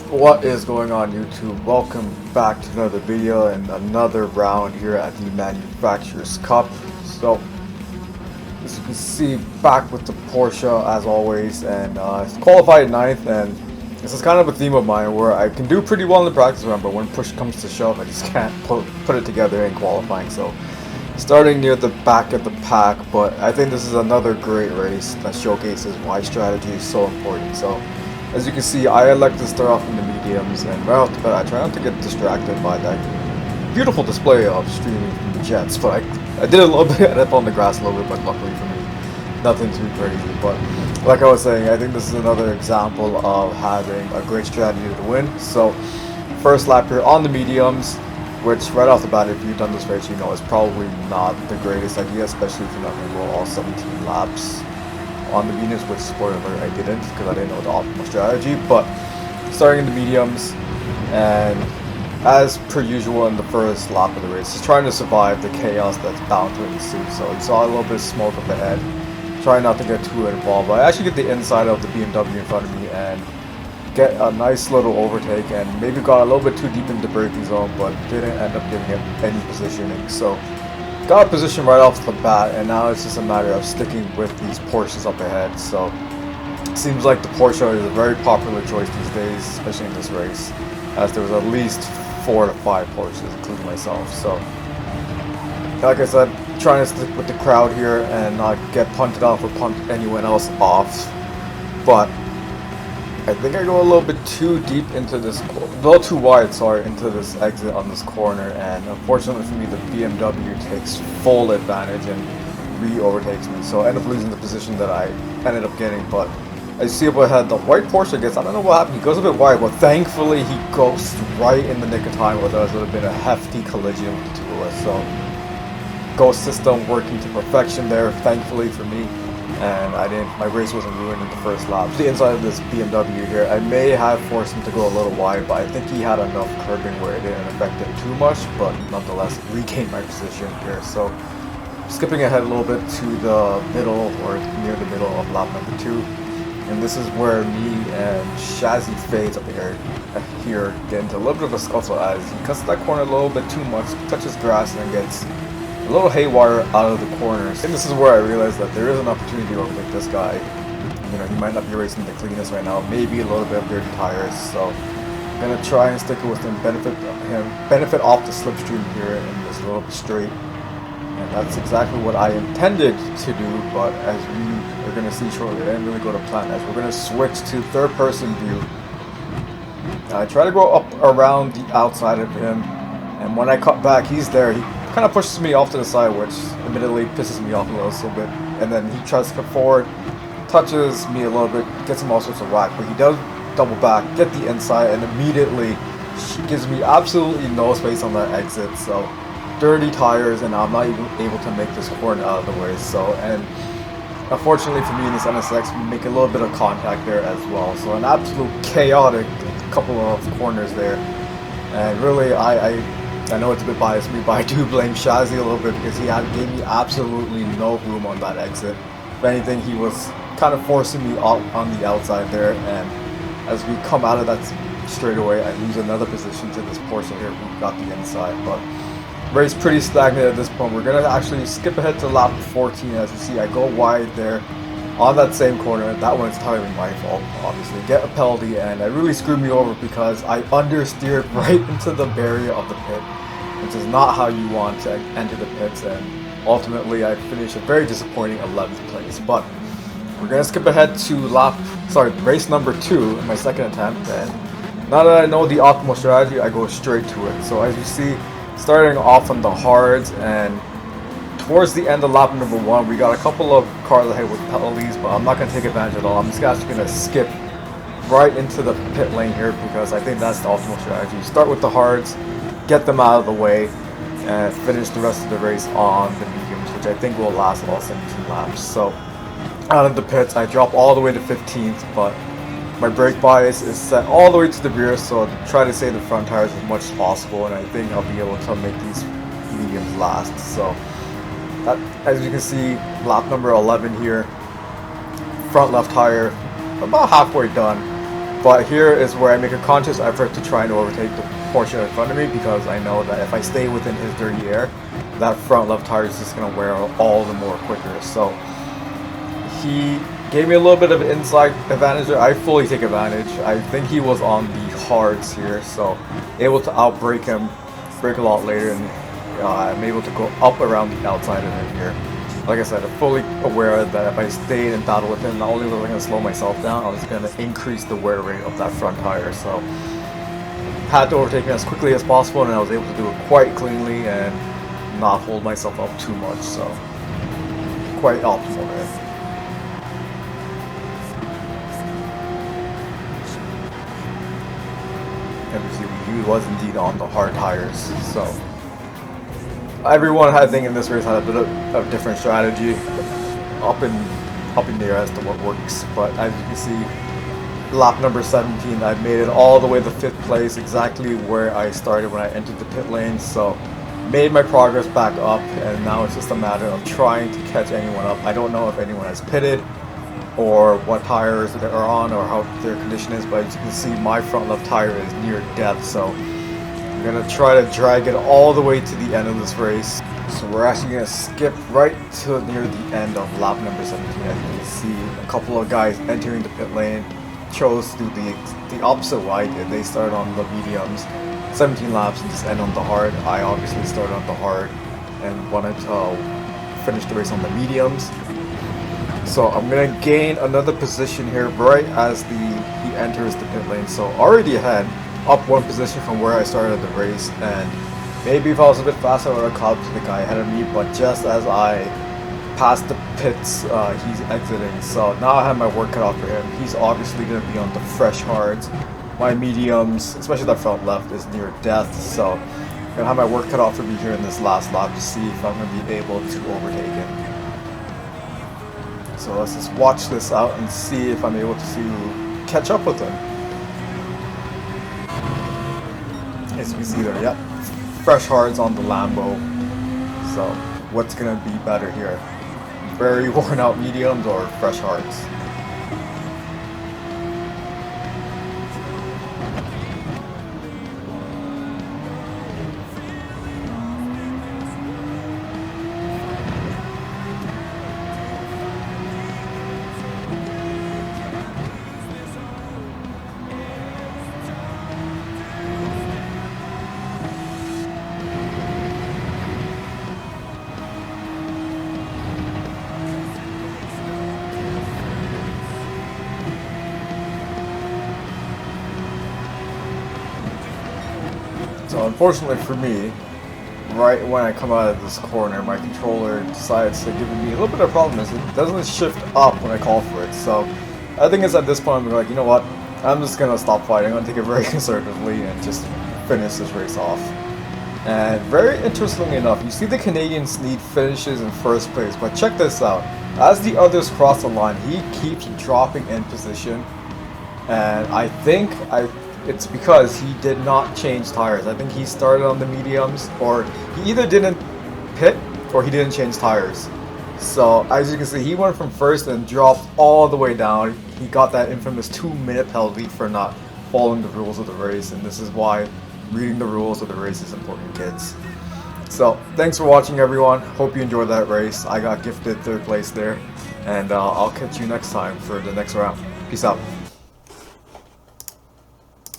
What is going on, YouTube? Welcome back to another video and another round here at the Manufacturers Cup. So as you can see, back with the Porsche as always, and qualified 9th, and this is kind of a theme of mine where I can do pretty well in the practice round, but when push comes to shove I just can't put it together in qualifying. So starting near the back of the pack, but I think this is another great race that showcases why strategy is so important. So as you can see, I elect to start off in the mediums, and right off the bat I try not to get distracted by that beautiful display of streaming from the jets, but I did a little bit up on the grass a little bit, but luckily for me, nothing too crazy. But like I was saying, I think this is another example of having a great strategy to win. So first lap here on the mediums, which right off the bat, if you've done this race, you know it's probably not the greatest idea, especially if you're not going to go all 17 laps on the mediums, which, spoiler alert, I didn't because I didn't know the optimal strategy. But starting in the mediums, and as per usual in the first lap of the race, just trying to survive the chaos that's bound to ensue. So you saw a little bit of smoke up ahead, trying not to get too involved, but I actually get the inside of the BMW in front of me and get a nice little overtake, and maybe got a little bit too deep into the braking zone, but didn't end up giving him any positioning. So got a position right off the bat, and now it's just a matter of sticking with these Porsches up ahead. So it seems like the Porsche is a very popular choice these days, especially in this race, as there was at least 4 to 5 Porsches, including myself. So like I said, trying to stick with the crowd here and not get punted off or punt anyone else off. But I think I go a little bit too deep into this, a little too wide, sorry, into this exit on this corner, and unfortunately for me, the BMW takes full advantage and re-overtakes me, so I end up losing the position that I ended up getting. But as you see up ahead, the white Porsche gets, I don't know what happened, he goes a bit wide, but thankfully he goes right in the nick of time, or there would have been a hefty collision with the two of us. So ghost system working to perfection there, thankfully for me. And my race wasn't ruined in the first lap. The inside of this BMW here, I may have forced him to go a little wide, but I think he had enough curbing where it didn't affect him too much, but nonetheless regained my position here. So skipping ahead a little bit to the middle, or near the middle of lap number 2, and this is where me and Shazzy Fades up here get into a little bit of a scuffle as he cuts that corner a little bit too much, touches grass, and gets a little haywire out of the corners. And this is where I realized that there is an opportunity to overtake this guy. You know, he might not be racing the cleanest right now, maybe a little bit of dirty tires. So I'm gonna try and stick it with him, benefit off the slipstream here in this little straight. And that's exactly what I intended to do, but as we are gonna see shortly, I didn't really go to plan, as we're gonna switch to third person view. I try to go up around the outside of him, and when I cut back, he's there. He kind of pushes me off to the side, which admittedly pisses me off a little bit, and then he tries to come forward, touches me a little bit, gets him all sorts of whack, but he does double back, get the inside, and immediately she gives me absolutely no space on that exit. So dirty tires, and I'm not even able to make this corner out of the way. So, and unfortunately for me in this NSX, we make a little bit of contact there as well. So an absolute chaotic couple of corners there, and really I know it's a bit biased me, but I do blame Shazzy a little bit because he gave me absolutely no room on that exit. If anything, he was kind of forcing me out on the outside there, and as we come out of that straightaway, I lose another position to this Porsche here who got the inside. But race pretty stagnant at this point. We're going to actually skip ahead to lap 14. As you see, I go wide there on that same corner. That one's entirely my fault, obviously. Get a penalty, and it really screwed me over because I understeered right into the barrier of the pit, which is not how you want to enter the pits, and ultimately I finished a very disappointing 11th place. But we're going to skip ahead to race number 2 in my second attempt, and now that I know the optimal strategy, I go straight to it. So as you see, starting off on the hards, and towards the end of lap number 1, we got a couple of cars ahead with penalties, but I'm not going to take advantage at all. I'm just actually going to skip right into the pit lane here because I think that's the optimal strategy. Start with the hards, get them out of the way, and finish the rest of the race on the mediums, which I think will last all 17 laps. So out of the pits, I drop all the way to 15th, but my brake bias is set all the way to the rear, so I try to save the front tires as much as possible, and I think I'll be able to make these mediums last. So that, as you can see, lap number 11 here, front left tire about halfway done, But here is where I make a conscious effort to try and overtake the Porsche in front of me, because I know that if I stay within his dirty air, that front left tire is just going to wear all the more quicker. So he gave me a little bit of an inside advantage there. I fully take advantage. I think he was on the hards here, so able to outbrake him, brake a lot later, and I'm able to go up around the outside of him here. Like I said, I'm fully aware that if I stayed in battle with him, not only was I going to slow myself down, I was going to increase the wear rate of that front tire. So had to overtake him as quickly as possible, and I was able to do it quite cleanly and not hold myself up too much. So quite optimal there. And he was indeed on the hard tires. So everyone, I think, in this race had a bit of a different strategy, up in the air as to what works. But as you can see, lap number 17, I made it all the way to 5th place, exactly where I started when I entered the pit lane. So made my progress back up, and now it's just a matter of trying to catch anyone up. I don't know if anyone has pitted or what tires they are on or how their condition is, but as you can see, my front left tire is near death. So I'm gonna try to drag it all the way to the end of this race. So we're actually gonna skip right to near the end of lap number 17. As you can see, a couple of guys entering the pit lane chose to do the opposite way I did. They started on the mediums, 17 laps, and just end on the hard. I obviously started on the hard and wanted to finish the race on the mediums. So I'm gonna gain another position here right as he enters the pit lane. So already ahead, up one position from where I started the race, and maybe if I was a bit faster I would have caught up to the guy ahead of me, but just as I passed the pits, he's exiting. So now I have my work cut out for him. He's obviously going to be on the fresh hards. My mediums, especially that front left, is near death. So I'm going to have my work cut out for me here in this last lap to see if I'm going to be able to overtake him. So let's just watch this out and see if I'm able to catch up with him. As you can see there, yep, fresh hards on the Lambo. So what's going to be better here? Very worn out mediums or fresh hards? So unfortunately for me, right when I come out of this corner, my controller decides to give me a little bit of a problem is it doesn't shift up when I call for it. So I think it's at this point I'm like, you know what, I'm just going to stop fighting. I'm going to take it very conservatively and just finish this race off. And very interestingly enough, you see the Canadian Sneed finishes in first place, but check this out. As the others cross the line, he keeps dropping in position, and I think it's because he did not change tires. I think he started on the mediums, or he either didn't pit or he didn't change tires. So as you can see, he went from first and dropped all the way down. He got that infamous 2-minute penalty for not following the rules of the race, and this is why reading the rules of the race is important, kids. So thanks for watching, everyone. Hope you enjoyed that race. I got gifted 3rd place there, and I'll catch you next time for the next round. Peace out.